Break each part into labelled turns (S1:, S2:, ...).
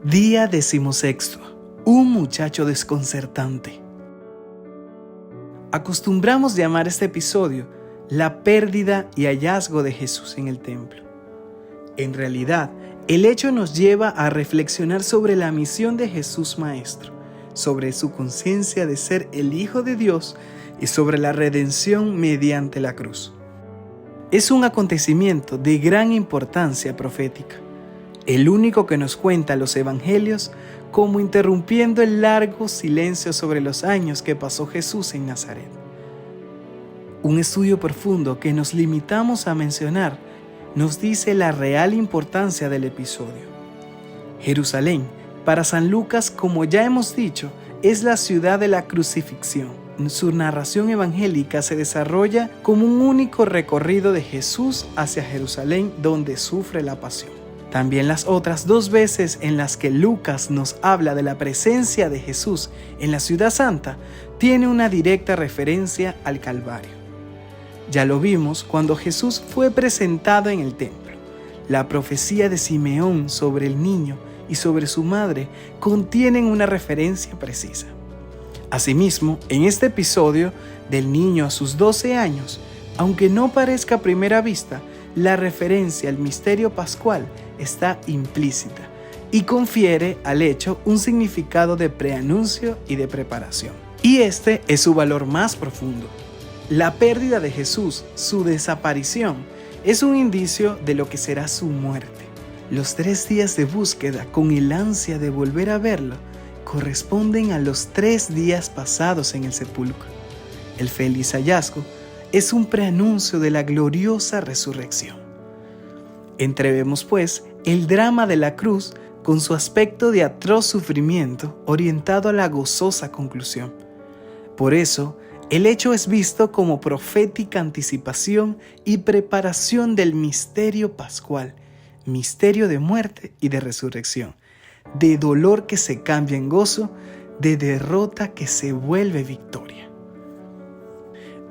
S1: Día 16. Un muchacho desconcertante. Acostumbramos llamar este episodio la pérdida y hallazgo de Jesús en el templo. En realidad, el hecho nos lleva a reflexionar sobre la misión de Jesús Maestro, sobre su conciencia de ser el Hijo de Dios y sobre la redención mediante la cruz. Es un acontecimiento de gran importancia profética, el único que nos cuenta los evangelios como interrumpiendo el largo silencio sobre los años que pasó Jesús en Nazaret. Un estudio profundo que nos limitamos a mencionar nos dice la real importancia del episodio. Jerusalén, para San Lucas, como ya hemos dicho, es la ciudad de la crucifixión. Su narración evangélica se desarrolla como un único recorrido de Jesús hacia Jerusalén, donde sufre la pasión. También las otras dos veces en las que Lucas nos habla de la presencia de Jesús en la ciudad santa, tiene una directa referencia al Calvario. Ya lo vimos cuando Jesús fue presentado en el templo. La profecía de Simeón sobre el niño y sobre su madre contienen una referencia precisa. Asimismo, en este episodio del niño a sus 12 años, aunque no parezca a primera vista, la referencia al misterio pascual está implícita y confiere al hecho un significado de preanuncio y de preparación. Y este es su valor más profundo. La pérdida de Jesús, su desaparición, es un indicio de lo que será su muerte. Los 3 días de búsqueda con el ansia de volver a verlo corresponden a los 3 días pasados en el sepulcro. El feliz hallazgo es un preanuncio de la gloriosa resurrección. Entrevemos, pues, el drama de la cruz con su aspecto de atroz sufrimiento orientado a la gozosa conclusión. Por eso, el hecho es visto como profética anticipación y preparación del misterio pascual, misterio de muerte y de resurrección, de dolor que se cambia en gozo, de derrota que se vuelve victoria.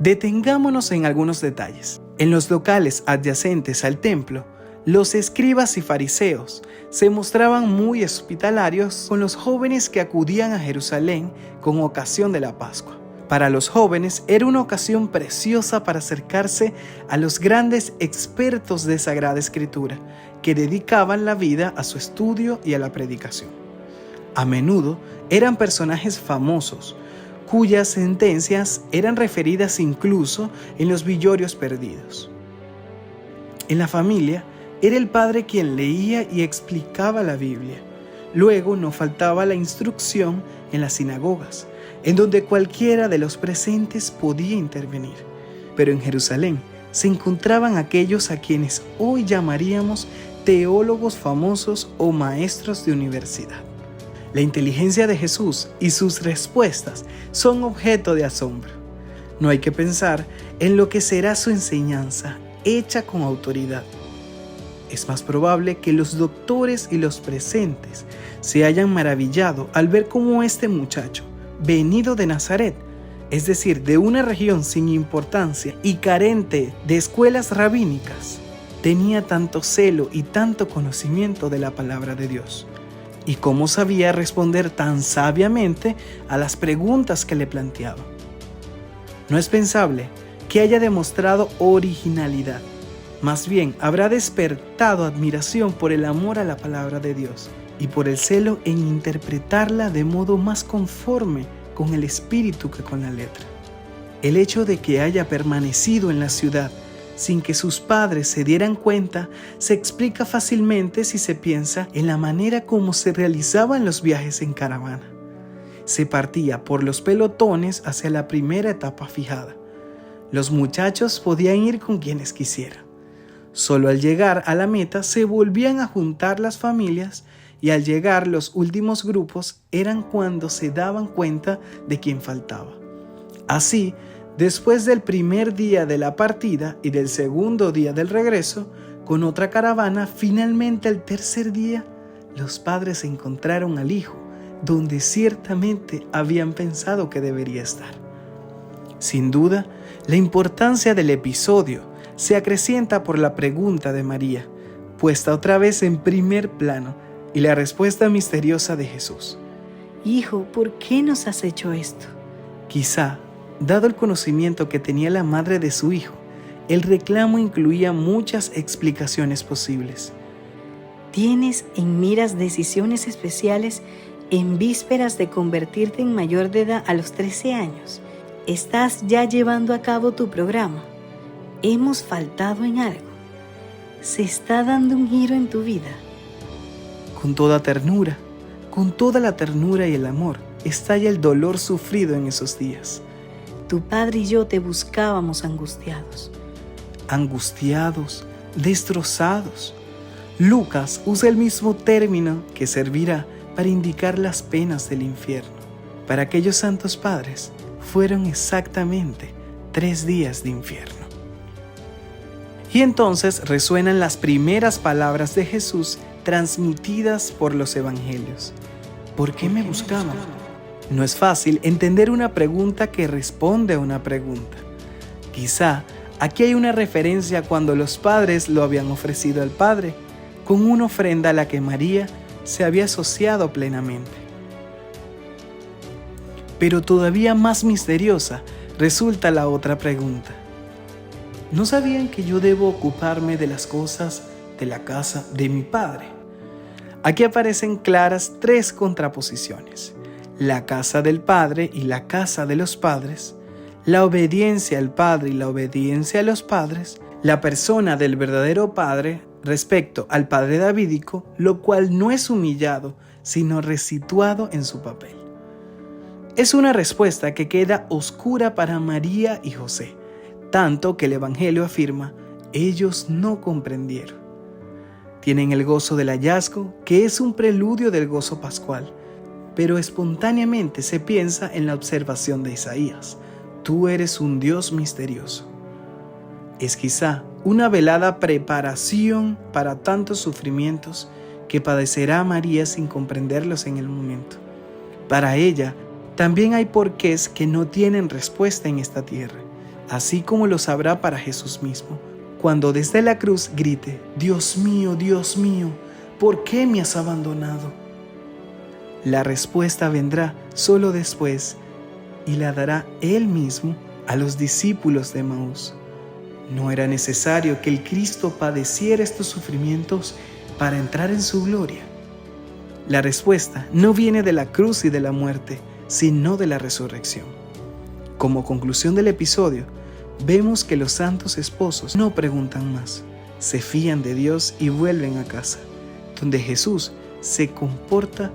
S1: Detengámonos en algunos detalles. En los locales adyacentes al templo, los escribas y fariseos se mostraban muy hospitalarios con los jóvenes que acudían a Jerusalén con ocasión de la Pascua. Para los jóvenes era una ocasión preciosa para acercarse a los grandes expertos de Sagrada Escritura, que dedicaban la vida a su estudio y a la predicación. A menudo eran personajes famosos, cuyas sentencias eran referidas incluso en los villorios perdidos. En la familia, era el padre quien leía y explicaba la Biblia. Luego no faltaba la instrucción en las sinagogas, en donde cualquiera de los presentes podía intervenir. Pero en Jerusalén se encontraban aquellos a quienes hoy llamaríamos teólogos famosos o maestros de universidad. La inteligencia de Jesús y sus respuestas son objeto de asombro. No hay que pensar en lo que será su enseñanza, hecha con autoridad. Es más probable que los doctores y los presentes se hayan maravillado al ver cómo este muchacho, venido de Nazaret, es decir, de una región sin importancia y carente de escuelas rabínicas, tenía tanto celo y tanto conocimiento de la palabra de Dios, y cómo sabía responder tan sabiamente a las preguntas que le planteaban. No es pensable que haya demostrado originalidad, más bien habrá despertado admiración por el amor a la palabra de Dios y por el celo en interpretarla de modo más conforme con el espíritu que con la letra. El hecho de que haya permanecido en la ciudad sin que sus padres se dieran cuenta se explica fácilmente si se piensa en la manera como se realizaban los viajes en caravana. Se partía por los pelotones hacia la primera etapa fijada. Los muchachos podían ir con quienes quisieran. Solo al llegar a la meta se volvían a juntar las familias y al llegar los últimos grupos eran cuando se daban cuenta de quién faltaba. Así, después del primer día de la partida y del segundo día del regreso, con otra caravana, finalmente el tercer día, los padres encontraron al hijo donde ciertamente habían pensado que debería estar. Sin duda, la importancia del episodio se acrecienta por la pregunta de María, puesta otra vez en primer plano, Y la respuesta misteriosa de Jesús:
S2: Hijo, ¿por qué nos has hecho esto?
S1: Quizá, dado el conocimiento que tenía la madre de su hijo, el reclamo incluía muchas explicaciones posibles.
S2: ¿Tienes en miras decisiones especiales en vísperas de convertirte en mayor de edad a los 13 años? ¿Estás ya llevando a cabo tu programa? ¿Hemos faltado en algo? ¿Se está dando un giro en tu vida?
S1: Con toda ternura, con toda la ternura y el amor, estalla el dolor sufrido en esos días.
S2: Tu padre y yo te buscábamos
S1: Angustiados, destrozados. Lucas usa el mismo término que servirá para indicar las penas del infierno. Para aquellos santos padres fueron exactamente 3 días de infierno. Y entonces resuenan las primeras palabras de Jesús transmitidas por los evangelios. ¿Por qué me buscaban? No es fácil entender una pregunta que responde a una pregunta. Quizá aquí hay una referencia cuando los padres lo habían ofrecido al Padre, con una ofrenda a la que María se había asociado plenamente. Pero todavía más misteriosa resulta la otra pregunta. ¿No sabían que yo debo ocuparme de las cosas de la casa de mi Padre? Aquí aparecen claras 3 contraposiciones: la casa del Padre y la casa de los padres, la obediencia al Padre y la obediencia a los padres, la persona del verdadero Padre respecto al Padre davídico, lo cual no es humillado, sino resituado en su papel. Es una respuesta que queda oscura para María y José, tanto que el Evangelio afirma: ellos no comprendieron. Tienen el gozo del hallazgo, que es un preludio del gozo pascual, pero espontáneamente se piensa en la observación de Isaías: tú eres un Dios misterioso. Es quizá una velada preparación para tantos sufrimientos que padecerá María sin comprenderlos en el momento. Para ella, también hay porqués que no tienen respuesta en esta tierra, así como los habrá para Jesús mismo, cuando desde la cruz grite: Dios mío, ¿por qué me has abandonado? La respuesta vendrá solo después y la dará Él mismo a los discípulos de Emaús. ¿No era necesario que el Cristo padeciera estos sufrimientos para entrar en su gloria? La respuesta no viene de la cruz y de la muerte, sino de la resurrección. Como conclusión del episodio, vemos que los santos esposos no preguntan más, se fían de Dios y vuelven a casa, donde Jesús se comporta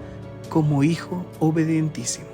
S1: como hijo obedientísimo.